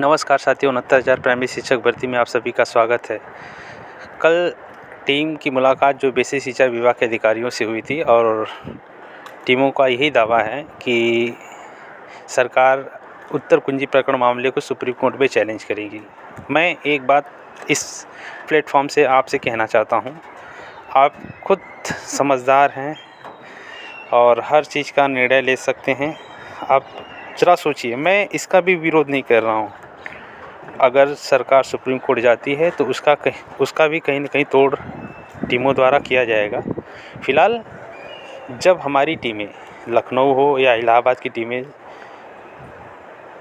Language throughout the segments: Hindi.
नमस्कार साथियों, 69,000 प्राइमरी शिक्षक भर्ती में आप सभी का स्वागत है। कल टीम की मुलाकात जो बेसिक शिक्षा विभाग के अधिकारियों से हुई थी और टीमों का यही दावा है कि सरकार उत्तर कुंजी प्रकरण मामले को सुप्रीम कोर्ट में चैलेंज करेगी। मैं एक बात इस प्लेटफॉर्म से आपसे कहना चाहता हूं, आप खुद समझदार हैं और हर चीज़ का निर्णय ले सकते हैं। आप ज़रा सोचिए, मैं इसका भी विरोध नहीं कर रहा हूं। अगर सरकार सुप्रीम कोर्ट जाती है तो उसका भी कहीं न कहीं तोड़ टीमों द्वारा किया जाएगा। फ़िलहाल जब हमारी टीमें लखनऊ हो या इलाहाबाद की टीमें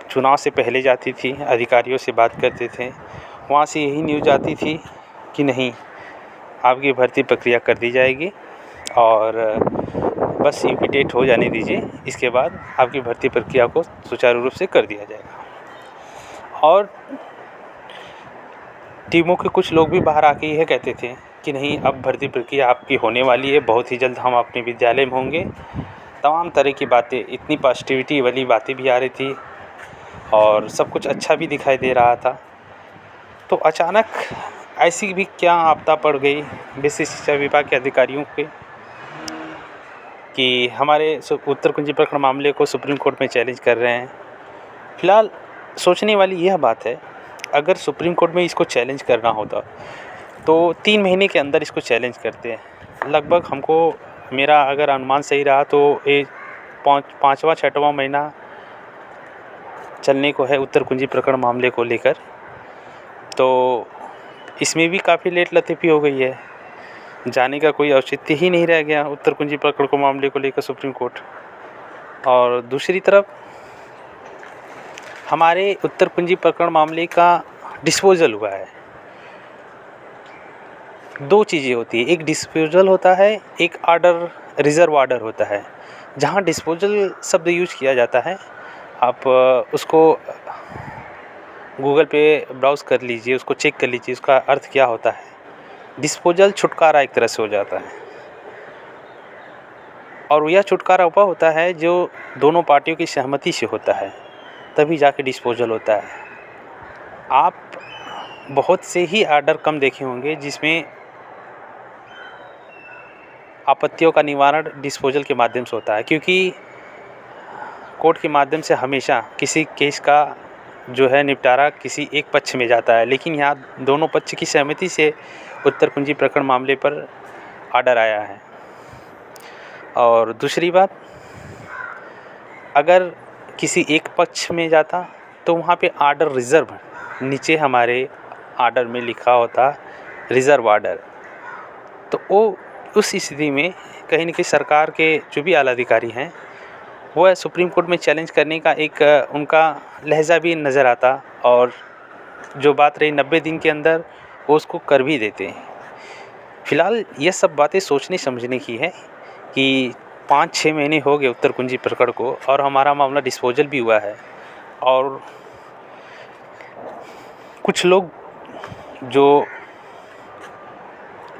चुनाव से पहले जाती थी, अधिकारियों से बात करते थे, वहाँ से यही न्यूज़ आती थी कि नहीं, आपकी भर्ती प्रक्रिया कर दी जाएगी और बस यूपी टेट हो जाने दीजिए, इसके बाद आपकी भर्ती प्रक्रिया को सुचारू रूप से कर दिया जाएगा। और टीमों के कुछ लोग भी बाहर आके यह कहते थे कि नहीं, अब भर्ती प्रक्रिया आपकी होने वाली है, बहुत ही जल्द हम अपने विद्यालय में होंगे। तमाम तरह की बातें, इतनी पॉजिटिविटी वाली बातें भी आ रही थी और सब कुछ अच्छा भी दिखाई दे रहा था। तो अचानक ऐसी भी क्या आपदा पड़ गई बेसिक शिक्षा विभाग के अधिकारियों पे कि हमारे उत्तर कुंजी प्रकरण मामले को सुप्रीम कोर्ट में चैलेंज कर रहे हैं। फ़िलहाल सोचने वाली यह बात है, अगर सुप्रीम कोर्ट में इसको चैलेंज करना होता तो 3 महीने के अंदर इसको चैलेंज करते हैं। लगभग हमको, मेरा अगर अनुमान सही रहा तो ये 5वां-6वां महीना चलने को है उत्तर कुंजी प्रकरण मामले को लेकर। तो इसमें भी काफ़ी लेट लतीफ़ी हो गई है, जाने का कोई औचित्य ही नहीं रह गया उत्तर कुंजी प्रकरण को मामले को लेकर सुप्रीम कोर्ट। और दूसरी तरफ हमारे उत्तर कुंजी प्रकरण मामले का डिस्पोजल हुआ है। 2 चीज़ें होती है, एक डिस्पोजल होता है, एक आर्डर, रिज़र्व आर्डर होता है। जहाँ डिस्पोजल शब्द यूज किया जाता है, आप उसको गूगल पे ब्राउज़ कर लीजिए, उसको चेक कर लीजिए, उसका अर्थ क्या होता है। डिस्पोजल छुटकारा एक तरह से हो जाता है और यह छुटकारा वह होता है जो दोनों पार्टियों की सहमति से होता है, तभी जाके डिस्पोजल होता है। आप बहुत से ही आर्डर कम देखे होंगे जिसमें आपत्तियों का निवारण डिस्पोजल के माध्यम से होता है, क्योंकि कोर्ट के माध्यम से हमेशा किसी केस का जो है निपटारा किसी एक पक्ष में जाता है, लेकिन यहाँ दोनों पक्ष की सहमति से उत्तर कुंजी प्रकरण मामले पर आर्डर आया है। और दूसरी बात, अगर किसी एक पक्ष में जाता तो वहाँ पे आर्डर रिज़र्व, नीचे हमारे आर्डर में लिखा होता रिज़र्व आर्डर। तो वो उस स्थिति में कहीं न कहीं सरकार के जो भी आला अधिकारी हैं, वह सुप्रीम कोर्ट में चैलेंज करने का एक उनका लहज़ा भी नज़र आता और जो बात रही 90 दिन के अंदर वो उसको कर भी देते हैं। फ़िलहाल ये सब बातें सोचने समझने की है कि 5-6 महीने हो गए उत्तर कुंजी प्रकरण को और हमारा मामला डिस्पोजल भी हुआ है। और कुछ लोग जो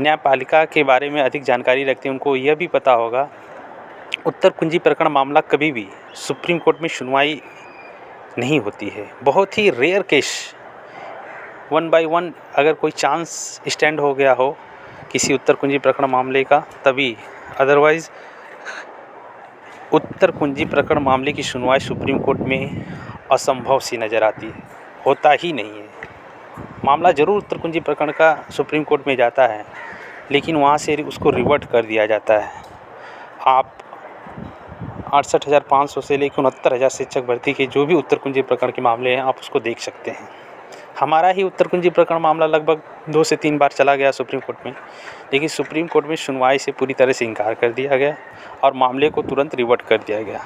न्यायपालिका के बारे में अधिक जानकारी रखते हैं, उनको यह भी पता होगा उत्तर कुंजी प्रकरण मामला कभी भी सुप्रीम कोर्ट में सुनवाई नहीं होती है। बहुत ही रेयर केस, 1 बाय 1 अगर कोई चांस स्टैंड हो गया हो किसी उत्तर कुंजी प्रकरण मामले का, तभी, अदरवाइज़ उत्तर कुंजी प्रकरण मामले की सुनवाई सुप्रीम कोर्ट में असंभव सी नज़र आती है, होता ही नहीं है। मामला ज़रूर उत्तर कुंजी प्रकरण का सुप्रीम कोर्ट में जाता है, लेकिन वहाँ से उसको रिवर्ट कर दिया जाता है। आप 68,500 से लेकर 69,000 शिक्षक भर्ती के जो भी उत्तर कुंजी प्रकरण के मामले हैं, आप उसको देख सकते हैं। हमारा ही उत्तर कुंजी प्रकरण मामला लगभग 2 से 3 बार चला गया सुप्रीम कोर्ट में, लेकिन सुप्रीम कोर्ट में सुनवाई से पूरी तरह से इनकार कर दिया गया और मामले को तुरंत रिवर्ट कर दिया गया।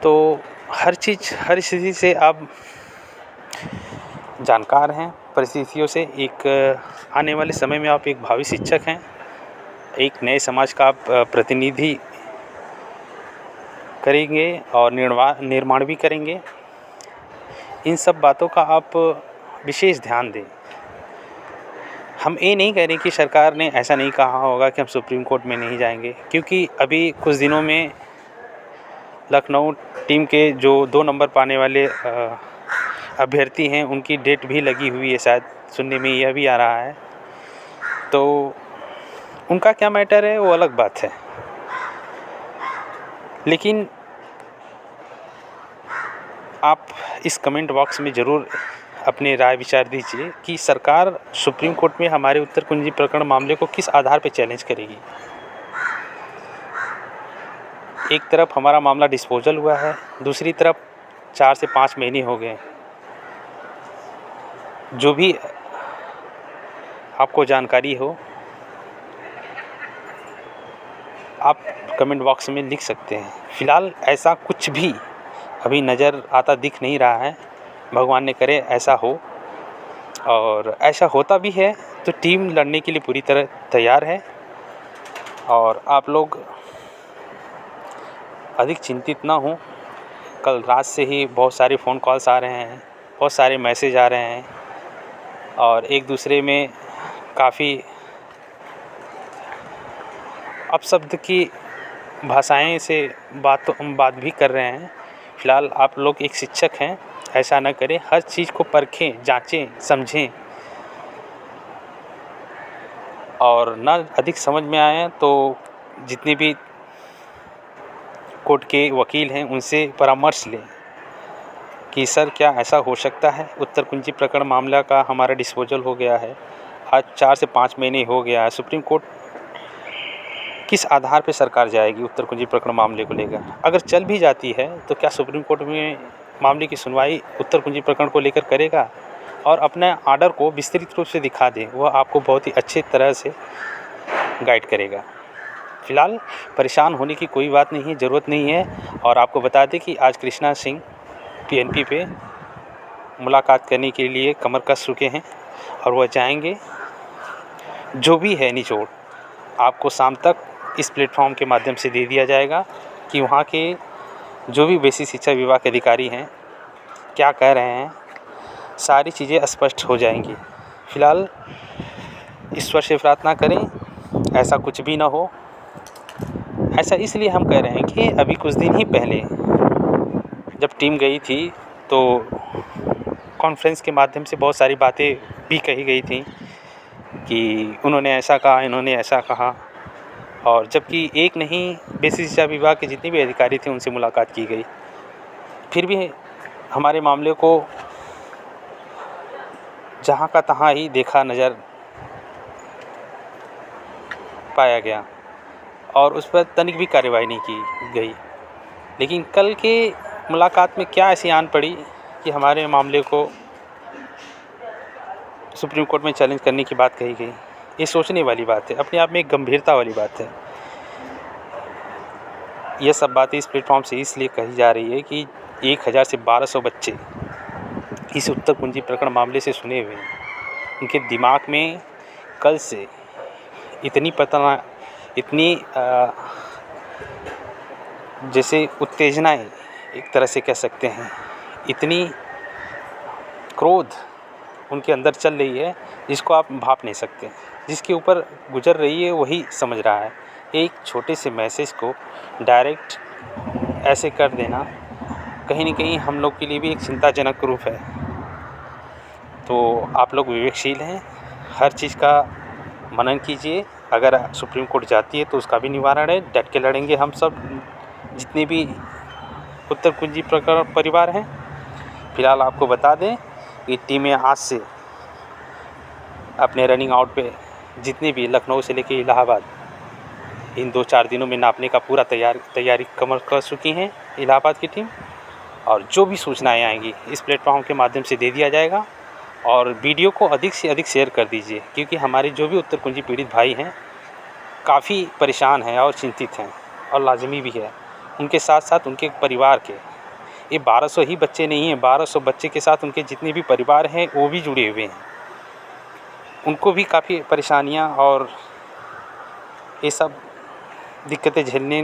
तो हर चीज़, हर स्थिति से आप जानकार हैं, परिस्थितियों से। एक आने वाले समय में आप एक भावी शिक्षक हैं, एक नए समाज का आप प्रतिनिधि करेंगे और निर्माण भी करेंगे। इन सब बातों का आप विशेष ध्यान दें। हम ये नहीं कह रहे कि सरकार ने ऐसा नहीं कहा होगा कि हम सुप्रीम कोर्ट में नहीं जाएंगे, क्योंकि अभी कुछ दिनों में लखनऊ टीम के जो 2 नंबर पाने वाले अभ्यर्थी हैं उनकी डेट भी लगी हुई है, शायद सुनने में यह भी आ रहा है। तो उनका क्या मैटर है वो अलग बात है, लेकिन आप इस कमेंट बॉक्स में ज़रूर अपने राय विचार दीजिए कि सरकार सुप्रीम कोर्ट में हमारे उत्तर कुंजी प्रकरण मामले को किस आधार पर चैलेंज करेगी। एक तरफ हमारा मामला डिस्पोजल हुआ है, दूसरी तरफ 4 से 5 महीने हो गए। जो भी आपको जानकारी हो आप कमेंट बॉक्स में लिख सकते हैं। फ़िलहाल ऐसा कुछ भी अभी नज़र आता दिख नहीं रहा है। भगवान ने करे ऐसा हो, और ऐसा होता भी है तो टीम लड़ने के लिए पूरी तरह तैयार है। और आप लोग अधिक चिंतित ना हों। कल रात से ही बहुत सारे फ़ोन कॉल्स आ रहे हैं, बहुत सारे मैसेज आ रहे हैं, और एक दूसरे में काफ़ी अपशब्द की भाषाएं से बात भी कर रहे हैं। फ़िलहाल आप लोग एक शिक्षक हैं, ऐसा न करें। हर चीज़ को परखें, जांचें, समझें, और ना अधिक समझ में आए तो जितने भी कोर्ट के वकील हैं उनसे परामर्श लें कि सर क्या ऐसा हो सकता है। उत्तर कुंजी प्रकरण मामला का हमारा डिस्पोजल हो गया है, आज 4 से 5 महीने हो गया है। सुप्रीम कोर्ट किस आधार पर सरकार जाएगी उत्तर कुंजी प्रकरण मामले को लेकर? अगर चल भी जाती है तो क्या सुप्रीम कोर्ट में मामले की सुनवाई उत्तर कुंजी प्रकरण को लेकर करेगा? और अपने आर्डर को विस्तृत रूप से दिखा दे, वह आपको बहुत ही अच्छे तरह से गाइड करेगा। फ़िलहाल परेशान होने की कोई बात नहीं है, ज़रूरत नहीं है। और आपको बता दें कि आज कृष्णा सिंह पीएनपी पे मुलाकात करने के लिए कमर कस चुके हैं, और वह जाएंगे। जो भी है निचोड़ आपको शाम तक इस प्लेटफॉर्म के माध्यम से दे दिया जाएगा कि वहाँ के जो भी बेसिक शिक्षा विभाग के अधिकारी हैं क्या कह रहे हैं, सारी चीज़ें स्पष्ट हो जाएंगी। फ़िलहाल ईश्वर से प्रार्थना करें ऐसा कुछ भी ना हो। ऐसा इसलिए हम कह रहे हैं कि अभी कुछ दिन ही पहले जब टीम गई थी तो कॉन्फ्रेंस के माध्यम से बहुत सारी बातें भी कही गई थी कि उन्होंने ऐसा कहा, इन्होंने ऐसा कहा, और जबकि एक नहीं बेसिक शिक्षा विभाग के जितने भी अधिकारी थे उनसे मुलाकात की गई, फिर भी हमारे मामले को जहाँ का तहाँ ही देखा नज़र पाया गया और उस पर तनिक भी कार्रवाई नहीं की गई। लेकिन कल के मुलाकात में क्या ऐसी आन पड़ी कि हमारे मामले को सुप्रीम कोर्ट में चैलेंज करने की बात कही गई। ये सोचने वाली बात है, अपने आप में एक गंभीरता वाली बात है। ये सब बातें इस प्लेटफॉर्म से इसलिए कही जा रही है कि 1000 से 1200 बच्चे इस उत्तर कुंजी प्रकरण मामले से सुने हुए हैं। उनके दिमाग में कल से इतनी जैसे उत्तेजनाएं एक तरह से कह सकते हैं, इतनी क्रोध उनके अंदर चल रही है जिसको आप भाप नहीं सकते। जिसके ऊपर गुजर रही है वही समझ रहा है। एक छोटे से मैसेज को डायरेक्ट ऐसे कर देना कहीं न कहीं हम लोग के लिए भी एक चिंताजनक रूप है। तो आप लोग विवेकशील हैं, हर चीज़ का मनन कीजिए। अगर सुप्रीम कोर्ट जाती है तो उसका भी निवारण है, डट के लड़ेंगे हम सब जितने भी उत्तर कुंजी प्रकरण परिवार हैं। फ़िलहाल आपको बता दें कि टीमें आज से अपने रनिंग आउट पे जितने भी लखनऊ से लेकर इलाहाबाद इन 2-4 दिनों में नापने का पूरा तैयारी कमर कर चुकी हैं इलाहाबाद की टीम। और जो भी सूचनाएं आएंगी इस प्लेटफॉर्म के माध्यम से दे दिया जाएगा। और वीडियो को अधिक से अधिक शेयर कर दीजिए, क्योंकि हमारे जो भी उत्तर कुंजी पीड़ित भाई हैं काफ़ी परेशान हैं और चिंतित हैं, और लाजमी भी है उनके साथ साथ उनके परिवार के। ये 1200 ही बच्चे नहीं हैं, 1200 बच्चे के साथ उनके जितने भी परिवार हैं वो भी जुड़े हुए हैं। उनको भी काफ़ी परेशानियां और ये सब दिक्कतें झेलनी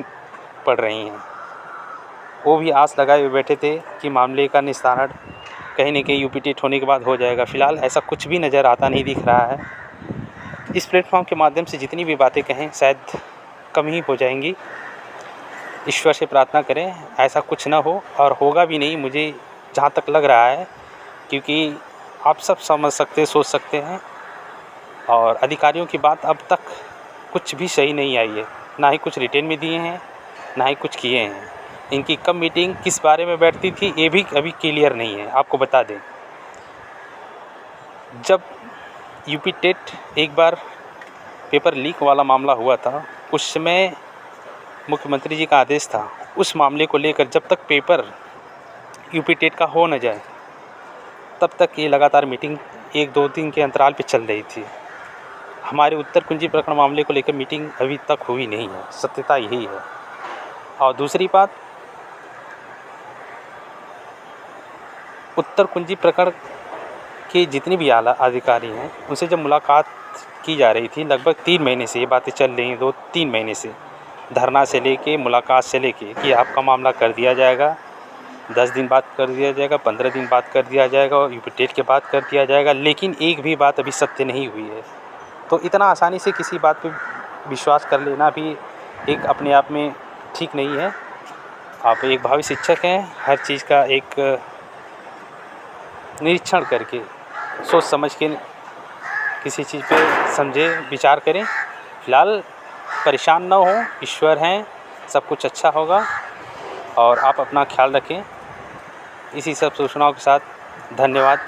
पड़ रही हैं। वो भी आस लगाए हुए बैठे थे कि मामले का निस्तारण कहीं न कहीं यूपी टेट होने के बाद हो जाएगा। फ़िलहाल ऐसा कुछ भी नज़र आता नहीं दिख रहा है। इस प्लेटफॉर्म के माध्यम से जितनी भी बातें कहें शायद कम ही हो जाएंगी। ईश्वर से प्रार्थना करें ऐसा कुछ ना हो, और होगा भी नहीं मुझे जहाँ तक लग रहा है, क्योंकि आप सब समझ सकते सोच सकते हैं। और अधिकारियों की बात अब तक कुछ भी सही नहीं आई है, ना ही कुछ रिटेन में दिए हैं, ना ही कुछ किए हैं। इनकी कब मीटिंग किस बारे में बैठती थी ये भी अभी क्लियर नहीं है। आपको बता दें, जब यूपी टेट एक बार पेपर लीक वाला मामला हुआ था, उस समय मुख्यमंत्री जी का आदेश था उस मामले को लेकर जब तक पेपर यूपी टेट का हो न जाए तब तक ये लगातार मीटिंग 1-2 दिन के अंतराल पे चल रही थी। हमारे उत्तर कुंजी प्रकरण मामले को लेकर मीटिंग अभी तक हुई नहीं है, सत्यता यही है। और दूसरी बात, उत्तर कुंजी प्रकरण के जितने भी आला अधिकारी हैं उनसे जब मुलाकात की जा रही थी, लगभग 3 महीने से ये बातें चल रही हैं, 2-3 महीने से, धरना से लेके मुलाकात से लेके कि आपका मामला कर दिया जाएगा, 10 दिन बाद कर दिया जाएगा, 15 दिन बाद कर दिया जाएगा और यूपी टेट के बाद कर दिया जाएगा, लेकिन एक भी बात अभी सत्य नहीं हुई है। तो इतना आसानी से किसी बात पे विश्वास कर लेना भी एक अपने आप में ठीक नहीं है। आप एक भावी शिक्षक हैं, हर चीज़ का एक निरीक्षण करके सोच समझ के किसी चीज़ पे समझें, विचार करें। फ़िलहाल परेशान ना हो, ईश्वर हैं, सब कुछ अच्छा होगा और आप अपना ख्याल रखें। इसी सब सूचनाओं के साथ धन्यवाद।